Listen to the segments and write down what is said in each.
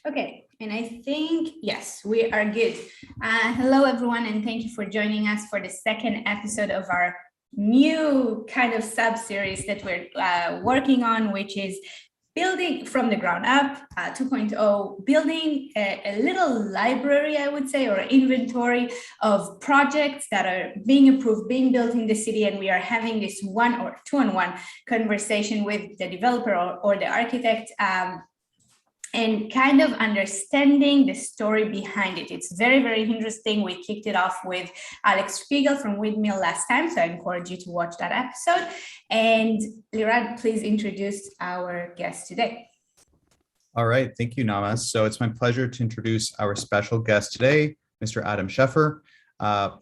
Okay, and I think, yes, we are good. Hello, everyone, and thank you for joining us for the second episode of our new kind of sub-series that we're working on, which is building from the ground up, 2.0, building a little library, I would say, or inventory of projects that are being approved, being built in the city, and we are having this one or two-on-one conversation with the developer or the architect, and kind of understanding the story behind it. It's very, very interesting. We kicked it off with Alex Spiegel from Windmill last time, so I encourage you to watch that episode. And Lirad, please introduce our guest today. All right, thank you, Nama. So it's my pleasure to introduce our special guest today, Mr. Adam Sheppard.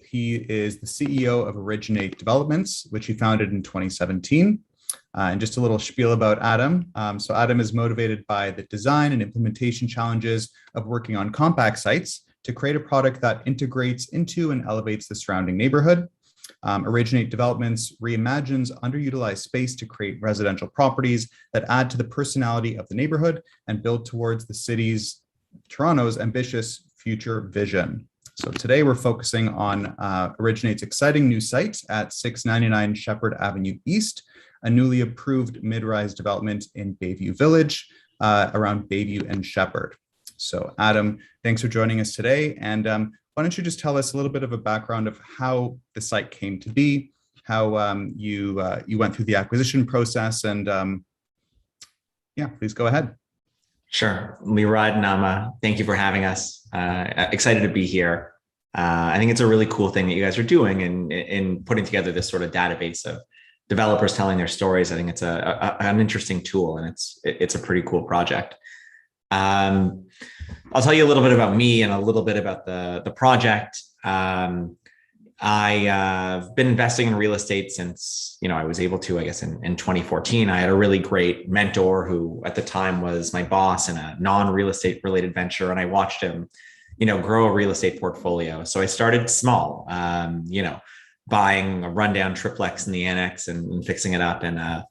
He is the CEO of Originate Developments, which he founded in 2017. And just a little spiel about Adam. So Adam is motivated by the design and implementation challenges of working on compact sites to create a product that integrates into and elevates the surrounding neighborhood. Originate Developments reimagines underutilized space to create residential properties that add to the personality of the neighborhood and build towards the city's, Toronto's ambitious future vision. So today we're focusing on Originate's exciting new site at 699 Sheppard Avenue East, a newly approved mid-rise development in Bayview Village around Bayview and Sheppard. So Adam, thanks for joining us today. And why don't you just tell us a little bit of a background of how the site came to be, how you went through the acquisition process, and yeah, please go ahead. Sure. Lirad, Nama, thank you for having us. Excited to be here. I think it's a really cool thing that you guys are doing in putting together this sort of database of developers telling their stories. I think it's an interesting tool, and it's a pretty cool project. I'll tell you a little bit about me and a little bit about the project. I've been investing in real estate since, I was able to, I guess, in 2014. I had a really great mentor who at the time was my boss in a non-real estate related venture. And I watched him, grow a real estate portfolio. So I started small, buying a rundown triplex in the annex and fixing it up and,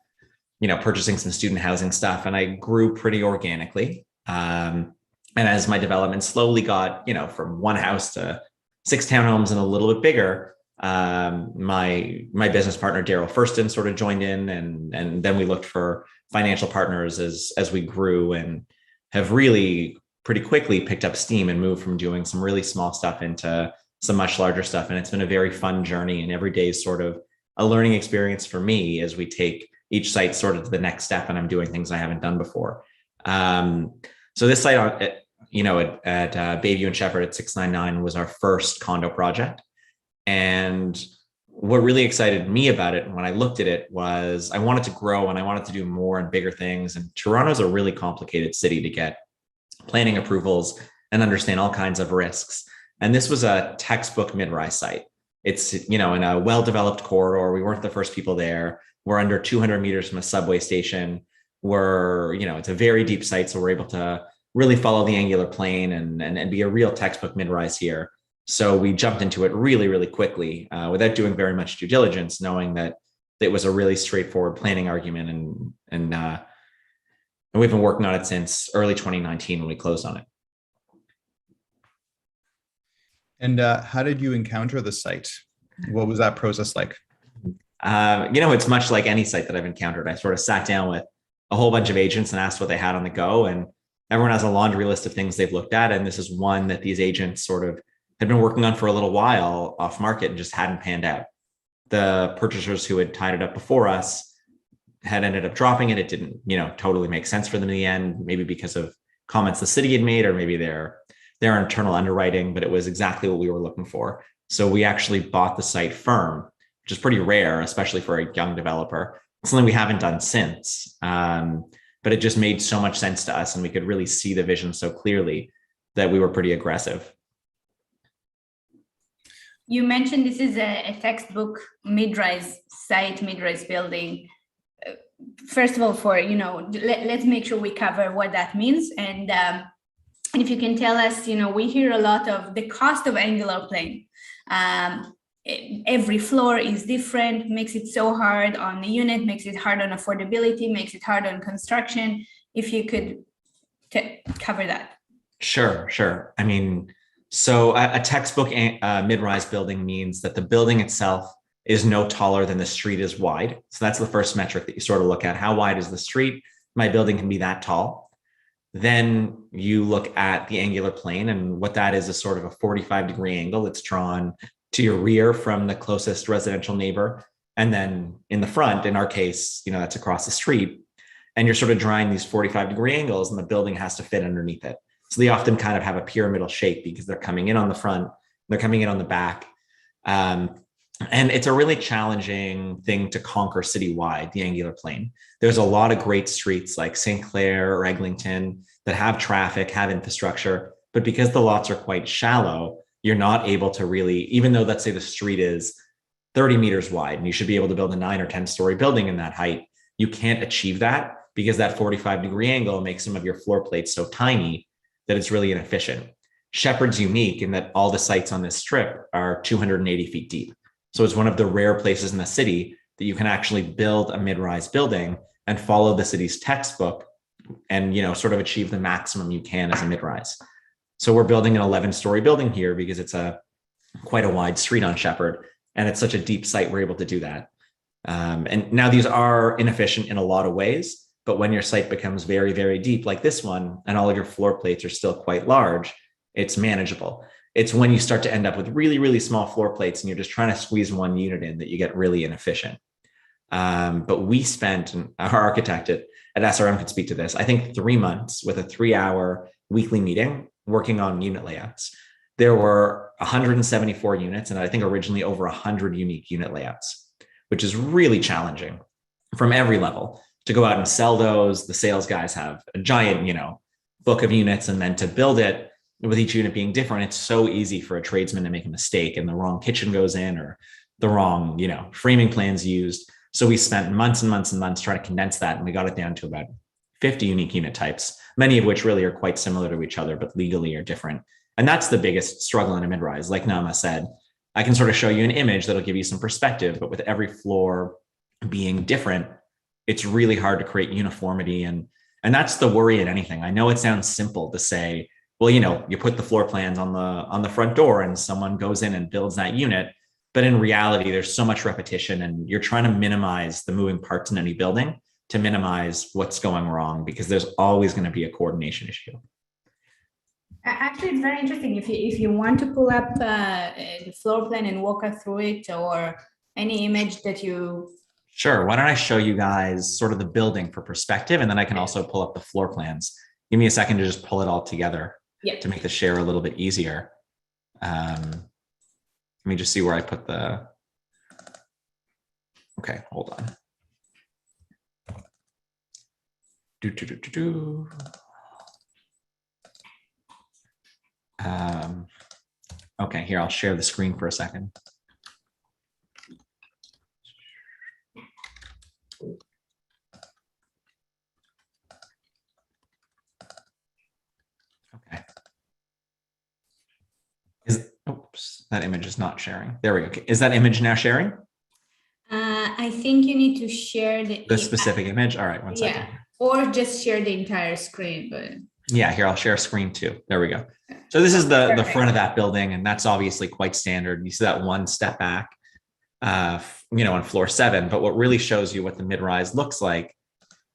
purchasing some student housing stuff. And I grew pretty organically. And as my development slowly got, from one house to 6 townhomes and a little bit bigger, my business partner, Daryl Furston, sort of joined in, and then we looked for financial partners as we grew, and have really pretty quickly picked up steam and moved from doing some really small stuff into some much larger stuff. And it's been a very fun journey, and every day is sort of a learning experience for me as we take each site sort of to the next step, and I'm doing things I haven't done before. So this site at Bayview and Sheppard at 699 was our first condo project. And what really excited me about it when I looked at it was I wanted to grow and I wanted to do more and bigger things. And Toronto's a really complicated city to get planning approvals and understand all kinds of risks. And this was a textbook mid-rise site. It's, in a well-developed corridor. We weren't the first people there. We're under 200 meters from a subway station. It's a very deep site. So we're able to really follow the angular plane and be a real textbook mid-rise here. So we jumped into it really, really quickly without doing very much due diligence, knowing that it was a really straightforward planning argument. And we've been working on it since early 2019 when we closed on it. And how did you encounter the site? What was that process like? It's much like any site that I've encountered. I sort of sat down with a whole bunch of agents and asked what they had on the go. And everyone has a laundry list of things they've looked at. And this is one that these agents sort of had been working on for a little while off market and just hadn't panned out. The purchasers who had tied it up before us had ended up dropping it. It didn't, totally make sense for them in the end, maybe because of comments the city had made, or maybe their internal underwriting, but it was exactly what we were looking for. So we actually bought the site firm, which is pretty rare, especially for a young developer. It's something we haven't done since, but it just made so much sense to us, and we could really see the vision so clearly that we were pretty aggressive. You mentioned this is a textbook mid-rise site, mid-rise building. First of all, let's make sure we cover what that means. And if you can tell us, we hear a lot of the cost of angular plane. Every floor is different, makes it so hard on the unit, makes it hard on affordability, makes it hard on construction. If you could cover that. Sure. I mean, so a textbook mid-rise building means that the building itself is no taller than the street is wide. So that's the first metric that you sort of look at. How wide is the street? My building can be that tall. Then you look at the angular plane, and what that is sort of a 45-degree angle that's drawn to your rear from the closest residential neighbor. And then in the front, in our case, that's across the street. And you're sort of drawing these 45-degree angles, and the building has to fit underneath it. So they often kind of have a pyramidal shape because they're coming in on the front, they're coming in on the back. And it's a really challenging thing to conquer citywide, the angular plane. There's a lot of great streets like St. Clair or Eglinton that have traffic, have infrastructure, but because the lots are quite shallow, you're not able to really, even though let's say the street is 30 meters wide and you should be able to build a 9 or 10-story building in that height, you can't achieve that because that 45-degree angle makes some of your floor plates so tiny that it's really inefficient. Sheppard's unique in that all the sites on this strip are 280 feet deep. So it's one of the rare places in the city that you can actually build a mid-rise building and follow the city's textbook and, sort of achieve the maximum you can as a mid-rise. So we're building an 11-story building here because it's quite a wide street on Sheppard, and it's such a deep site, we're able to do that. And now these are inefficient in a lot of ways, but when your site becomes very, very deep like this one, and all of your floor plates are still quite large, it's manageable. It's when you start to end up with really, really small floor plates and you're just trying to squeeze one unit in that you get really inefficient. But we spent, and our architect at SRM could speak to this, I think 3 months with a 3-hour weekly meeting working on unit layouts. There were 174 units, and I think originally over 100 unique unit layouts, which is really challenging from every level to go out and sell those. The sales guys have a giant, book of units, and then to build it with each unit being different, it's so easy for a tradesman to make a mistake and the wrong kitchen goes in or the wrong, framing plans used. So we spent months and months and months trying to condense that, and we got it down to about 50 unique unit types, many of which really are quite similar to each other, but legally are different. And that's the biggest struggle in a mid-rise. Like Nama said, I can sort of show you an image that'll give you some perspective, but with every floor being different, it's really hard to create uniformity. And that's the worry in anything. I know it sounds simple to say, well, you put the floor plans on the front door and someone goes in and builds that unit. But in reality, there's so much repetition, and you're trying to minimize the moving parts in any building to minimize what's going wrong, because there's always going to be a coordination issue. Actually, it's very interesting. If you want to pull up the floor plan and walk us through it, or any image that you... Sure. Why don't I show you guys sort of the building for perspective, and then I can also pull up the floor plans. Give me a second to just pull it all together to make the share a little bit easier. Let me just see where I put the... Okay, hold on. Okay, here, I'll share the screen for a second. Okay. Oops, that image is not sharing. There we go. Okay. Is that image now sharing? I think you need to share the specific image. All right, one second. Yeah, or just share the entire screen. But yeah, here, I'll share a screen too. There we go. So this is the front of that building, and that's obviously quite standard. You see that one step back, on floor 7. But what really shows you what the mid-rise looks like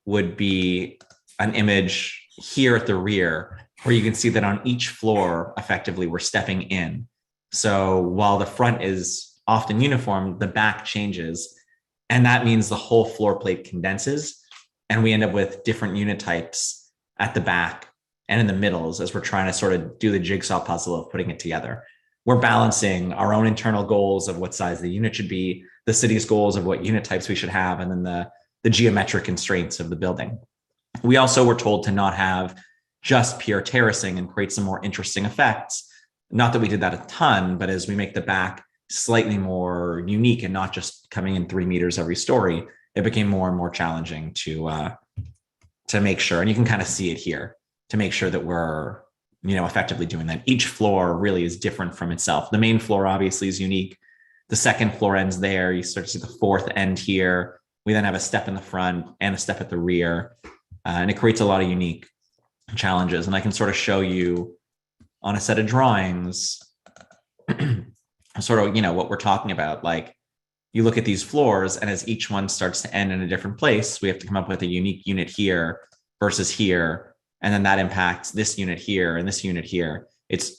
would be an image here at the rear, where you can see that on each floor, effectively, we're stepping in. So while the front is often uniform, the back changes. And that means the whole floor plate condenses, and we end up with different unit types at the back and in the middles as we're trying to sort of do the jigsaw puzzle of putting it together. We're balancing our own internal goals of what size the unit should be, the city's goals of what unit types we should have, and then the geometric constraints of the building. We also were told to not have just pure terracing and create some more interesting effects. Not that we did that a ton, but as we make the back slightly more unique and not just coming in 3 meters every story, it became more and more challenging to make sure, and you can kind of see it here, to make sure that we're, effectively doing that. Each floor really is different from itself. The main floor obviously is unique. The second floor ends there. You start to see the fourth end here. We then have a step in the front and a step at the rear, and it creates a lot of unique challenges. And I can sort of show you on a set of drawings, sort of, what we're talking about. Like, you look at these floors, and as each one starts to end in a different place, we have to come up with a unique unit here versus here. And then that impacts this unit here and this unit here.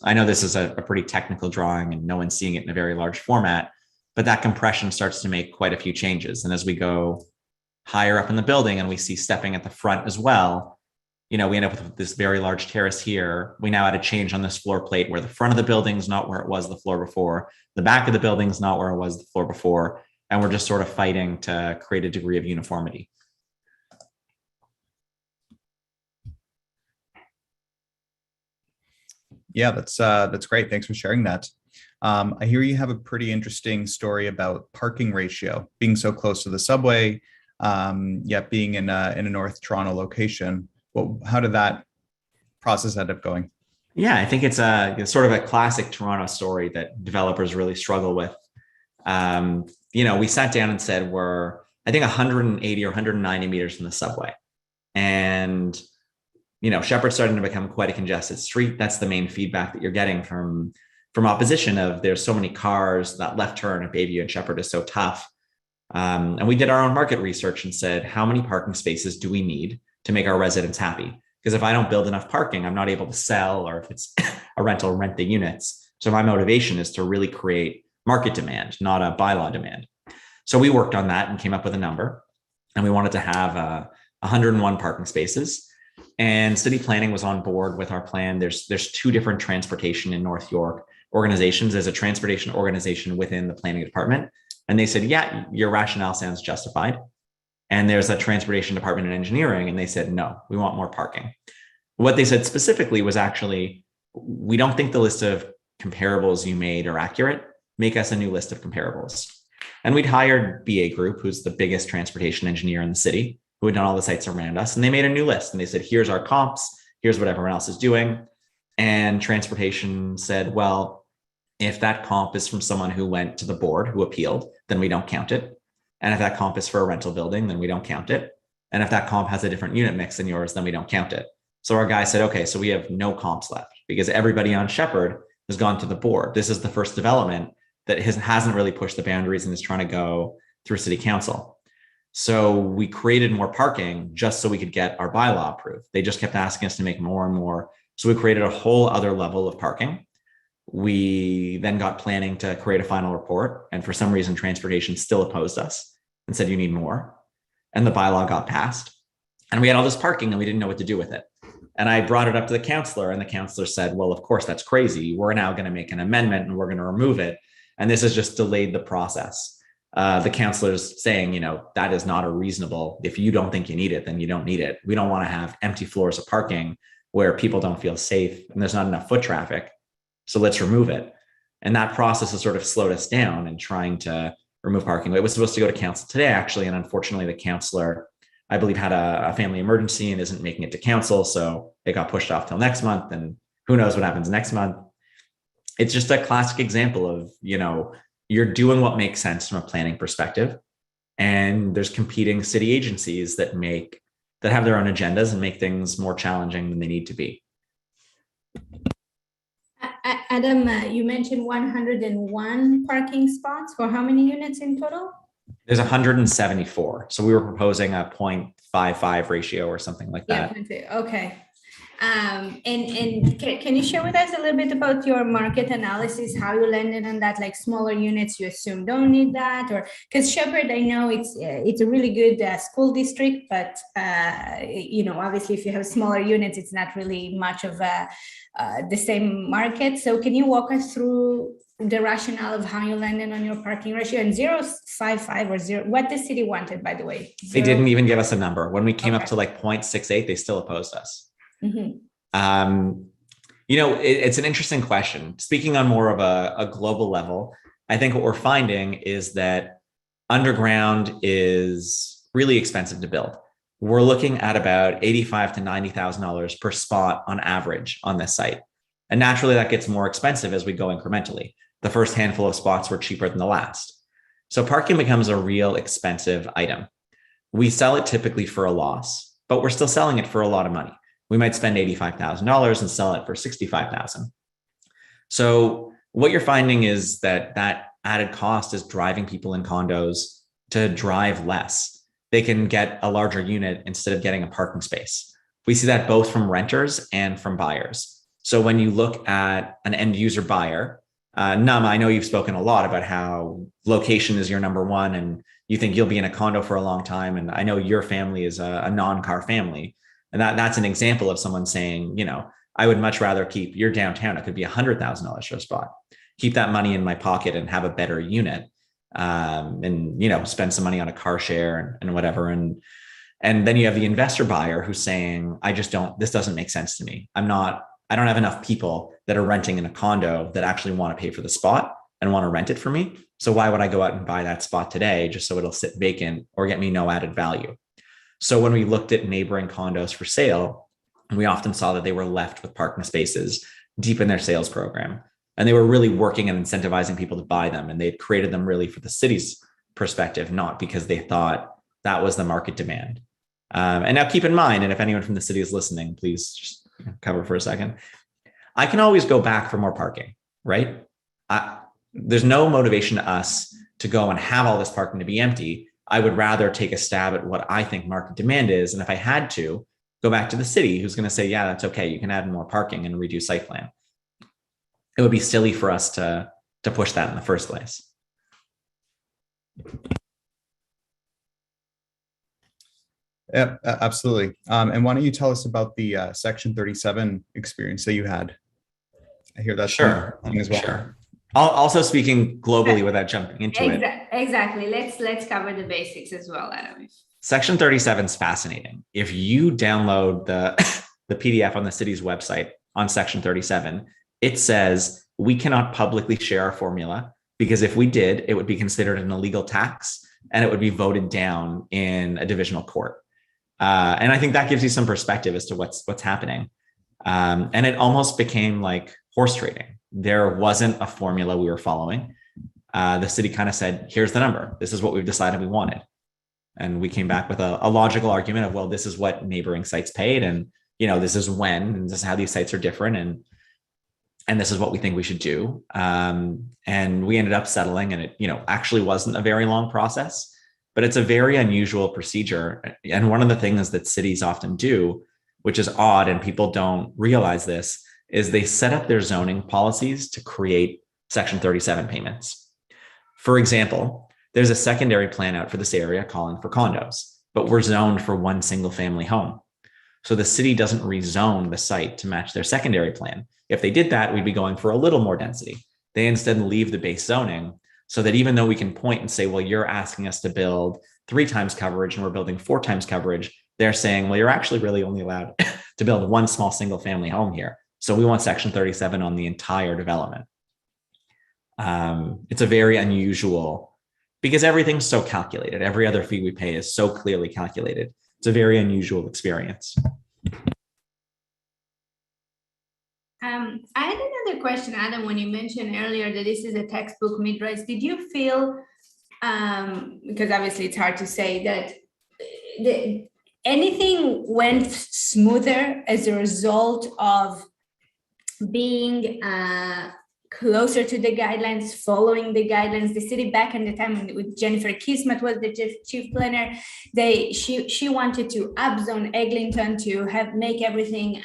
I know this is a pretty technical drawing and no one's seeing it in a very large format, but that compression starts to make quite a few changes. And as we go higher up in the building and we see stepping at the front as well, we end up with this very large terrace here. We now had a change on this floor plate where the front of the building is not where it was the floor before. The back of the building is not where it was the floor before. And we're just sort of fighting to create a degree of uniformity. Yeah, that's great. Thanks for sharing that. I hear you have a pretty interesting story about parking ratio, being so close to the subway, yet being in a North Toronto location. Well, how did that process end up going? Yeah, I think it's sort of a classic Toronto story that developers really struggle with. We sat down and said we're, I think, 180 or 190 meters from the subway. And, Sheppard's starting to become quite a congested street. That's the main feedback that you're getting from opposition of there's so many cars, that left turn at Bayview and Sheppard is so tough. And we did our own market research and said, how many parking spaces do we need to make our residents happy? Because if I don't build enough parking, I'm not able to sell, or if it's a rental, rent the units. So my motivation is to really create market demand, not a bylaw demand. So we worked on that and came up with a number, and we wanted to have 101 parking spaces. And city planning was on board with our plan. There's two different transportation in North York organizations. There's a transportation organization within the planning department. And they said, yeah, your rationale sounds justified. And there's a transportation department in engineering. And they said, no, we want more parking. What they said specifically was actually, we don't think the list of comparables you made are accurate. Make us a new list of comparables. And we'd hired BA Group, who's the biggest transportation engineer in the city, who had done all the sites around us. And they made a new list. And they said, here's our comps. Here's what everyone else is doing. And transportation said, well, if that comp is from someone who went to the board, who appealed, then we don't count it. And if that comp is for a rental building, then we don't count it. And if that comp has a different unit mix than yours, then we don't count it. So our guy said, okay, so we have no comps left because everybody on Sheppard has gone to the board. This is the first development that hasn't really pushed the boundaries and is trying to go through city council. So we created more parking just so we could get our bylaw approved. They just kept asking us to make more and more. So we created a whole other level of parking. We then got planning to create a final report. And for some reason, transportation still opposed us and said, you need more. And the bylaw got passed. And we had all this parking and we didn't know what to do with it. And I brought it up to the councillor, and the councillor said, well, of course, that's crazy. We're now going to make an amendment and we're going to remove it. And this has just delayed the process. The councillor's saying, that is not a reasonable, if you don't think you need it, then you don't need it. We don't want to have empty floors of parking where people don't feel safe and there's not enough foot traffic. So let's remove it. And that process has sort of slowed us down in trying to remove parking. It was supposed to go to council today, actually. And unfortunately, the councillor, I believe, had a family emergency and isn't making it to council. So it got pushed off till next month. And who knows what happens next month. It's just a classic example of, you're doing what makes sense from a planning perspective. And there's competing city agencies that have their own agendas and make things more challenging than they need to be. Adam, you mentioned 101 parking spots for how many units in total? There's 174. So we were proposing a 0.55 ratio or something like that. Yeah, okay. And can you share with us a little bit about your market analysis, how you landed on that, like smaller units you assume don't need that, or because Sheppard, I know it's a really good school district, but obviously if you have smaller units, it's not really much of the same market. So can you walk us through the rationale of how you landed on your parking ratio and 0.55 or 0, what the city wanted, by the way? They didn't even give us a number. When we came up to like 0.68, they still opposed us. Mm-hmm. It's an interesting question. Speaking on more of a global level, I think what we're finding is that underground is really expensive to build. We're looking at about $85,000 to $90,000 per spot on average on this site. And naturally, that gets more expensive as we go incrementally. The first handful of spots were cheaper than the last. So parking becomes a real expensive item. We sell it typically for a loss, but we're still selling it for a lot of money. We might spend $85,000 and sell it for $65,000. So what you're finding is that added cost is driving people in condos to drive less. They can get a larger unit instead of getting a parking space. We see that both from renters and from buyers. So when you look at an end user buyer, Nama, I know you've spoken a lot about how location is your number one and you think you'll be in a condo for a long time. And I know your family is a non-car family. And that's an example of someone saying, I would much rather keep your downtown. It could be $100,000 for a spot. Keep that money in my pocket and have a better unit, and spend some money on a car share and whatever. And then you have the investor buyer who's saying, this doesn't make sense to me. I don't have enough people that are renting in a condo that actually want to pay for the spot and want to rent it for me. So why would I go out and buy that spot today just so it'll sit vacant or get me no added value? So when we looked at neighboring condos for sale, we often saw that they were left with parking spaces deep in their sales program. And they were really working and incentivizing people to buy them. And they'd created them really for the city's perspective, not because they thought that was the market demand. And now keep in mind, and if anyone from the city is listening, please just cover for a second. I can always go back for more parking, right? There's no motivation to us to go and have all this parking to be empty. I would rather take a stab at what I think market demand is. And if I had to, go back to the city who's going to say, yeah, that's okay. You can add more parking and reduce site plan. It would be silly for us to push that in the first place. Yeah, absolutely. And why don't you tell us about the Section 37 experience that you had? I hear that's sure as well. Sure. Also speaking globally without jumping into it. Exactly. Let's cover the basics as well, Adam. Section 37 is fascinating. If you download the PDF on the city's website on Section 37, it says we cannot publicly share our formula because if we did, it would be considered an illegal tax and it would be voted down in a divisional court. And I think that gives you some perspective as to what's happening. And it almost became like horse trading. There wasn't a formula we were following. The city kind of said, here's the number. This is what we've decided we wanted. And we came back with a logical argument of, well, this is what neighboring sites paid. And, this is when, and this is how these sites are different. And this is what we think we should do. And we ended up settling, and it, actually wasn't a very long process, but it's a very unusual procedure. And one of the things that cities often do, which is odd, and people don't realize this, is they set up their zoning policies to create Section 37 payments. For example, there's a secondary plan out for this area calling for condos, but we're zoned for one single family home. So the city doesn't rezone the site to match their secondary plan. If they did that, we'd be going for a little more density. They instead leave the base zoning so that even though we can point and say, well, you're asking us to build 3 times coverage and we're building 4 times coverage, they're saying, well, you're actually really only allowed to build one small single family home here. So we want Section 37 on the entire development. It's a very unusual, because everything's so calculated. Every other fee we pay is so clearly calculated. It's a very unusual experience. I had another question, Adam, when you mentioned earlier that this is a textbook mid-rise. Did you feel, because obviously it's hard to say, that anything went smoother as a result of being closer to the guidelines, following the guidelines? The city back in the time with Jennifer Kismet was the chief planner, she wanted to upzone Eglinton to make everything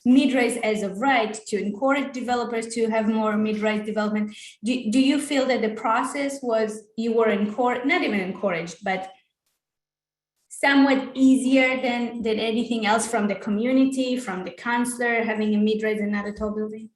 mid-rise as of right, to encourage developers to have more mid-rise development. Do you feel that the process was, you were not even encouraged, but somewhat easier than anything else from the community, from the councillor, having a mid-rise and not a tall building?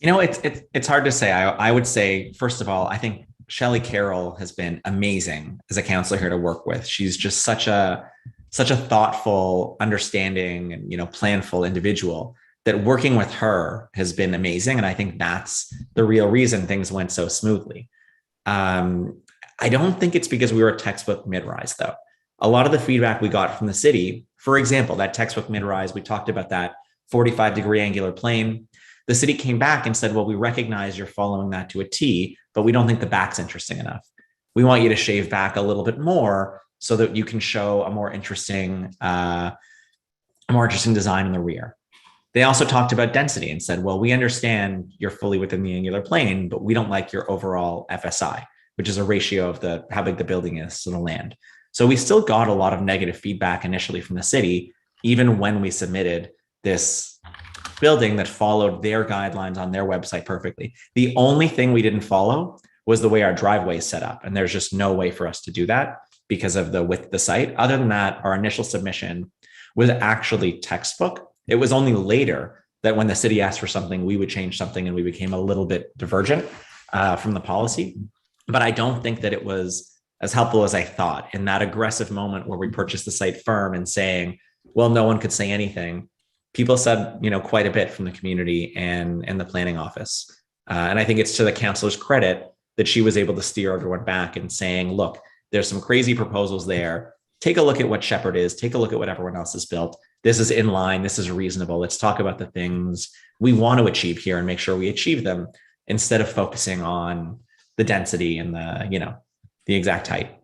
It's hard to say. I would say, first of all, I think Shelley Carroll has been amazing as a counselor here to work with. She's just such a thoughtful, understanding, and planful individual that working with her has been amazing. And I think that's the real reason things went so smoothly. I don't think it's because we were a textbook mid-rise, though. A lot of the feedback we got from the city, for example, that textbook mid-rise, we talked about that 45-degree angular plane. The city came back and said, well, we recognize you're following that to a T, but we don't think the back's interesting enough. We want you to shave back a little bit more so that you can show a more interesting a more interesting design in the rear. They also talked about density and said, well, we understand you're fully within the angular plane, but we don't like your overall FSI, which is a ratio of how big the building is to the land. So we still got a lot of negative feedback initially from the city, even when we submitted this building that followed their guidelines on their website perfectly. The only thing we didn't follow was the way our driveway is set up. And there's just no way for us to do that because of the width of the site. Other than that, our initial submission was actually textbook. It was only later that when the city asked for something, we would change something and we became a little bit divergent from the policy. But I don't think that it was as helpful as I thought in that aggressive moment where we purchased the site firm and saying, well, no one could say anything. People said, quite a bit from the community and the planning office. And I think it's to the councilor's credit that she was able to steer everyone back and saying, look, there's some crazy proposals there. Take a look at what Sheppard is. Take a look at what everyone else has built. This is in line. This is reasonable. Let's talk about the things we want to achieve here and make sure we achieve them instead of focusing on the density and the exact height.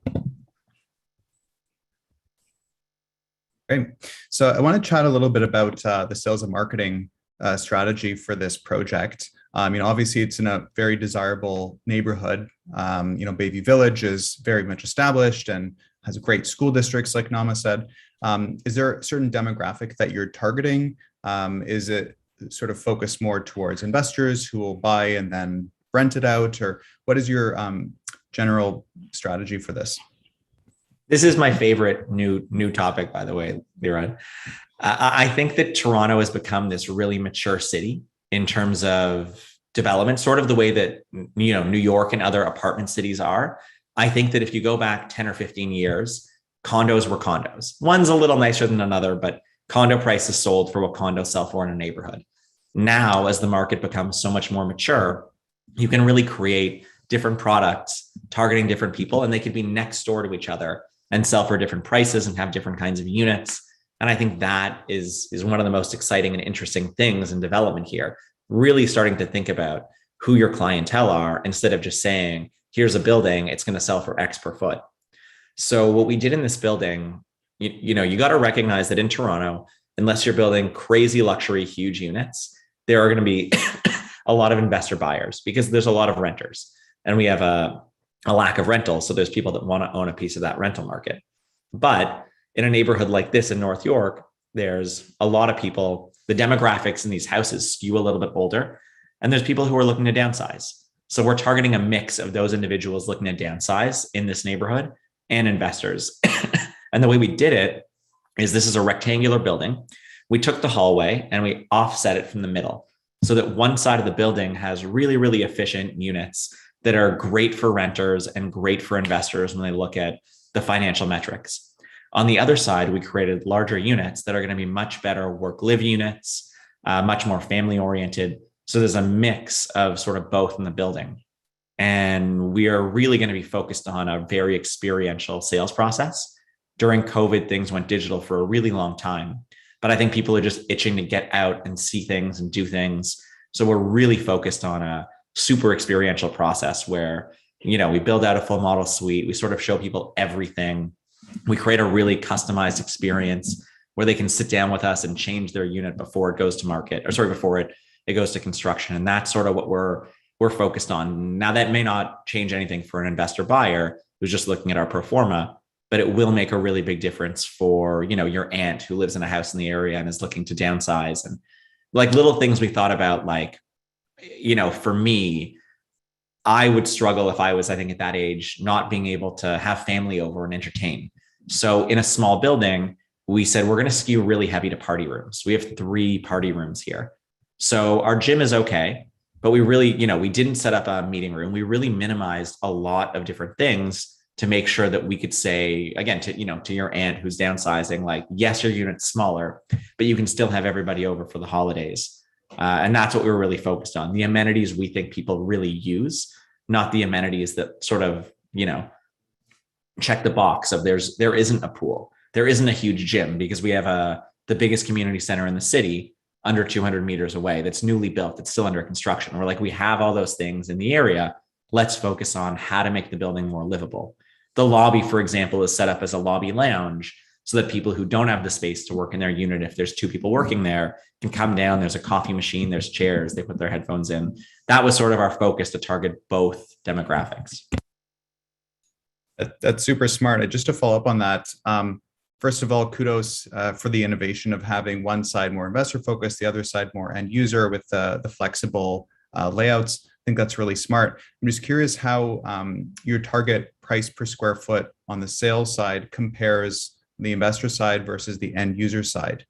Great. So I want to chat a little bit about the sales and marketing strategy for this project. Obviously it's in a very desirable neighborhood. Bayview Village is very much established and has great school districts, like Nama said. Is there a certain demographic that you're targeting? Is it sort of focused more towards investors who will buy and then rent it out? Or what is your general strategy for this? This is my favorite new topic, by the way, Leroy. I think that Toronto has become this really mature city in terms of development, sort of the way that New York and other apartment cities are. I think that if you go back 10 or 15 years, condos were condos. One's a little nicer than another, but condo prices sold for what condos sell for in a neighborhood. Now, as the market becomes so much more mature, you can really create different products targeting different people, and they could be next door to each other and sell for different prices and have different kinds of units. And I think that is one of the most exciting and interesting things in development here, really starting to think about who your clientele are instead of just saying, here's a building, it's going to sell for X per foot. So what we did in this building, you got to recognize that in Toronto, unless you're building crazy luxury, huge units, there are going to be a lot of investor buyers because there's a lot of renters and we have a lack of rentals. So there's people that want to own a piece of that rental market. But in a neighborhood like this in North York, there's a lot of people, the demographics in these houses skew a little bit older, and there's people who are looking to downsize. So we're targeting a mix of those individuals looking to downsize in this neighborhood and investors. And the way we did it is this is a rectangular building. We took the hallway and we offset it from the middle so that one side of the building has really, really efficient units that are great for renters and great for investors when they look at the financial metrics. On the other side, we created larger units that are going to be much better work-live units, much more family-oriented. So there's a mix of sort of both in the building. And we are really going to be focused on a very experiential sales process. During COVID, things went digital for a really long time, but I think people are just itching to get out and see things and do things. So we're really focused on a super experiential process where, we build out a full model suite. We sort of show people everything. We create a really customized experience where they can sit down with us and change their unit before it goes to market, before it goes to construction. And that's sort of what we're focused on. Now, that may not change anything for an investor buyer who's just looking at our pro forma, but it will make a really big difference for, your aunt who lives in a house in the area and is looking to downsize. And like little things we thought about, for me, I would struggle if I was, I think at that age, not being able to have family over and entertain. So in a small building, we said, we're going to skew really heavy to party rooms. We have 3 party rooms here. So our gym is okay, but we really, we didn't set up a meeting room. We really minimized a lot of different things to make sure that we could say, again, to your aunt who's downsizing, like, yes, your unit's smaller, but you can still have everybody over for the holidays. And that's what we were really focused on. The amenities we think people really use, not the amenities that sort of, check the box of there isn't a pool. There isn't a huge gym because we have the biggest community center in the city under 200 meters away that's newly built. It's still under construction. We're like, we have all those things in the area. Let's focus on how to make the building more livable. The lobby, for example, is set up as a lobby lounge so that people who don't have the space to work in their unit, if there's two people working there, can come down. There's a coffee machine, there's chairs, they put their headphones in. That was sort of our focus, to target both demographics. That's super smart. Just to follow up on that, first of all, kudos for the innovation of having one side more investor focused, the other side more end user with the flexible layouts. I think that's really smart. I'm just curious how your target price per square foot on the sales side compares the investor side versus the end user side.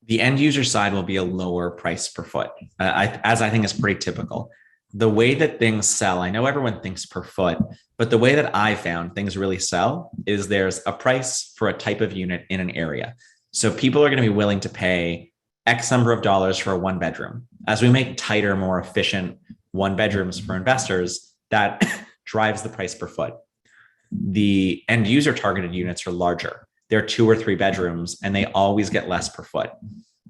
The end user side will be a lower price per foot, as I think is pretty typical. The way that things sell, I know everyone thinks per foot, but the way that I found things really sell is there's a price for a type of unit in an area. So people are going to be willing to pay X number of dollars for a one bedroom. As we make tighter, more efficient one bedrooms for investors, that drives the price per foot. The end user targeted units are larger. They're 2 or 3 bedrooms, and they always get less per foot.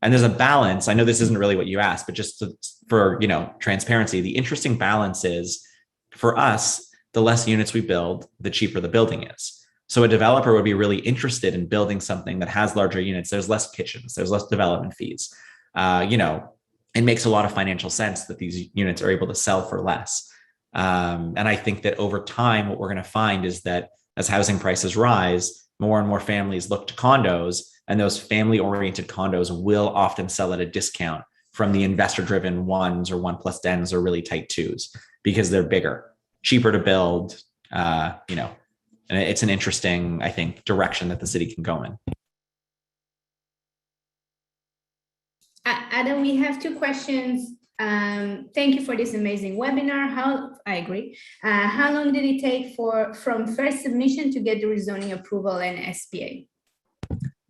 And there's a balance. I know this isn't really what you asked, but just for transparency, the interesting balance is, for us, the less units we build, the cheaper the building is. So a developer would be really interested in building something that has larger units. There's less kitchens, there's less development fees. It makes a lot of financial sense that these units are able to sell for less. And I think that over time, what we're going to find is that as housing prices rise, more and more families look to condos, and those family-oriented condos will often sell at a discount from the investor-driven 1s or 1+10s or really tight 2s, because they're bigger, cheaper to build, and it's an interesting, I think, direction that the city can go in. Adam, we have 2 questions. Thank you for this amazing webinar. I agree. How long did it take from first submission to get the rezoning approval and SPA?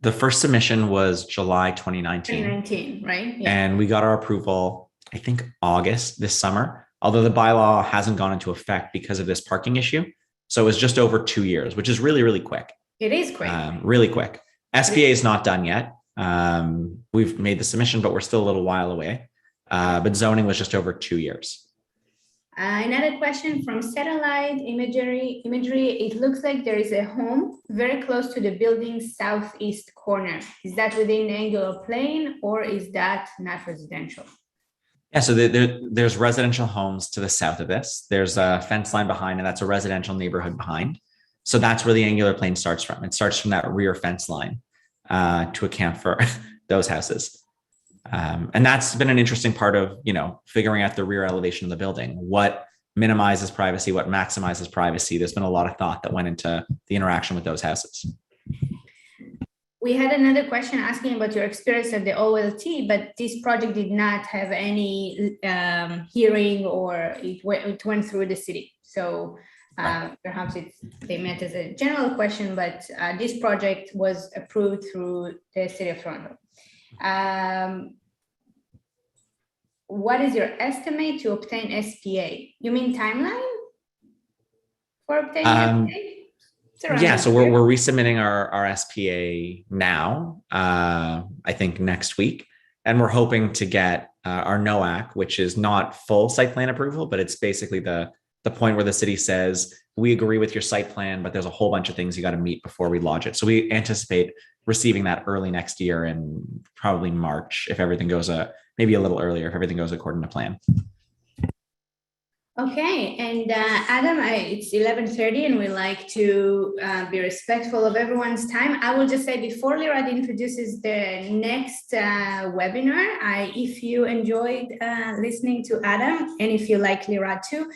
The first submission was July 2019. 2019, right? Yeah. And we got our approval, I think, August this summer, although the bylaw hasn't gone into effect because of this parking issue. So it was just over 2 years, which is really, really quick. It is quick. Really quick. SPA is not done yet. We've made the submission, but we're still a little while away. But zoning was just over 2 years. Another question from satellite imagery. It looks like there is a home very close to the building's southeast corner. Is that within the angular plane, or is that not residential? Yeah, so there's residential homes to the south of this. There's a fence line behind, and that's a residential neighborhood behind. So that's where the angular plane starts from. It starts from that rear fence line to account for those houses. And that's been an interesting part of, figuring out the rear elevation of the building, what minimizes privacy, what maximizes privacy. There's been a lot of thought that went into the interaction with those houses. We had another question asking about your experience at the OLT, but this project did not have any hearing, or it went through the city. So perhaps they meant as a general question, but this project was approved through the city of Toronto. What is your estimate to obtain SPA? You mean timeline for obtaining SPA? Yeah, so we're resubmitting our SPA now, I think next week. And we're hoping to get our NOAC, which is not full site plan approval, but it's basically the point where the city says, we agree with your site plan, but there's a whole bunch of things you got to meet before we lodge it. So we anticipate receiving that early next year, in probably March, if everything goes, maybe a little earlier, if everything goes according to plan. Okay, and Adam, it's 11:30, and we like to be respectful of everyone's time. I will just say, before Lirad introduces the next webinar, if you enjoyed listening to Adam, and if you like Lirad too,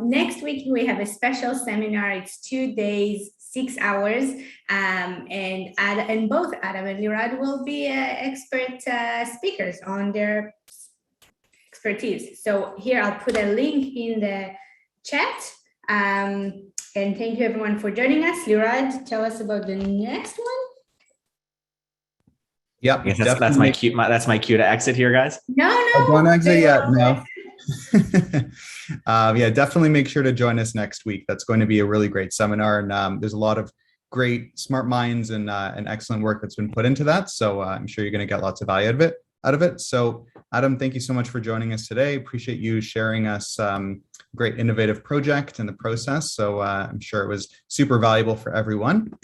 next week we have a special seminar. It's 2 days, 6 hours, and both Adam and Lirad will be expert speakers on their expertise. So here I'll put a link in the chat, and thank you everyone for joining us. Lirad, tell us about the next one. Yep, that's my cue. That's my cue to exit here, guys. No, don't exit yet. No. Yeah, definitely make sure to join us next week. That's going to be a really great seminar, and there's a lot of great, smart minds and excellent work that's been put into that. So I'm sure you're going to get lots of value out of it. So Adam, thank you so much for joining us today. Appreciate you sharing us great innovative project and the process. So I'm sure it was super valuable for everyone.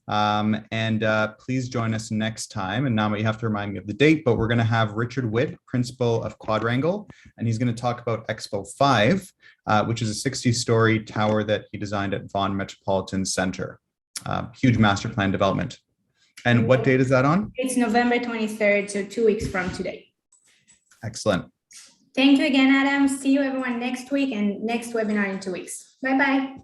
Please join us next time. And Nama, you have to remind me of the date, but we're going to have Richard Witt, principal of Quadrangle, and he's going to talk about Expo 5, which is a 60-story tower that he designed at Vaughan Metropolitan Center. Huge master plan development. And what date is that on? It's November 23rd, so 2 weeks from today. Excellent. Thank you again, Adam. See you everyone next week and next webinar in 2 weeks. Bye-bye.